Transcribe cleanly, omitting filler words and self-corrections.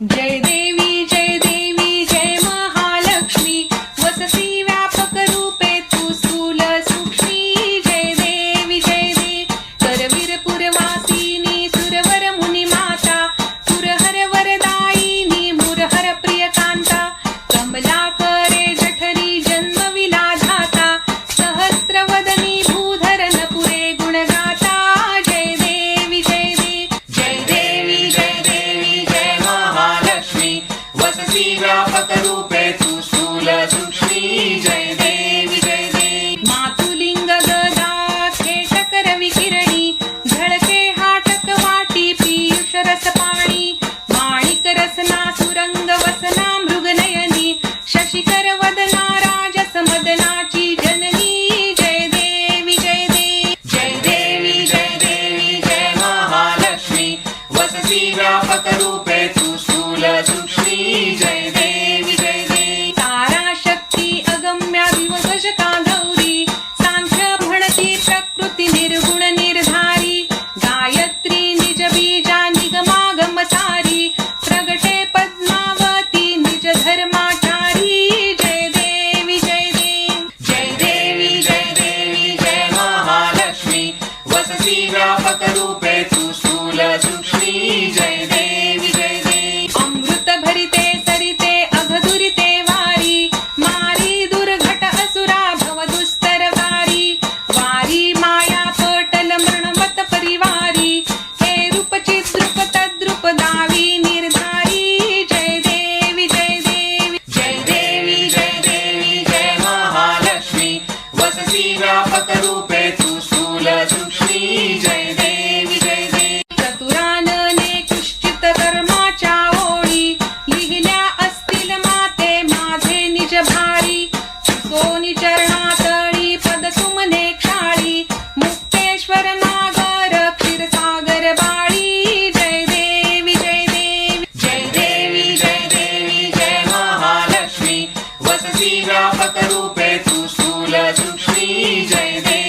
जय देवी जय महालक्ष्मी वसती व्यापक रूपे तू स्थूल सूक्ष्मी जय देवी करवीर पुरवासिनी सुरवर मुनी माता पुरहर वरदायिनी मुरहर प्रियकांता कमलाकरे जठरी जन्म विलाधाता सहस्रवदनी भूधरन पुरे गुणगाता जय देवी जय महालक्ष्मी वसती व्यापक रूपे तू स्थूल सूक्ष्मी जय देवी मातुलिंग गदा खेटकर विकिरणी झळके हाटक वाटी पीयूष रस पाणी माणिक रसना सुरंग वसना मृगनयनी शशिकर वदना राजस मदनाची जननी जय देवी जय महालक्ष्मी वसती व्यापक रूपे तू स्थूल सूक्ष्मी जय देवी तारा शक्ती अगम्या विवशका गौरी सांख्य म्हणती प्रकृती निर्गुण निर्धारी गायत्री निज बीजा निगमागम सारी प्रगटे पद्मावती निज धर्माचारी जय देवी जय महालक्ष्मी वसती व्यापक रूपे तू स्थूल सूक्ष्मी जय देवी अमृत भरिते सरिते अघदुरिते वारी मारी दुर्घट असुरा भव दुस्तर वारी माया पटल मृणमत परिवारी हे रूप चिद्रूप तद्रूप दावी निर्धारी जय देवी जय महालक्ष्मी वसती व्यापक रूपे तू स्थूल सूक्ष्मी जय देवी चतुरानने कुश्चित कर्माच्या ओळी लिहिल्या असतील माते माझे निज भारी सोनी चरणातळी पद सुमने क्षाळी मुक्तेश्वर नागर क्षीरसागर बाळी जय देवी जय महालक्ष्मी वसती व्यापक रूपे तू स्थूल सूक्ष्मी जय देवी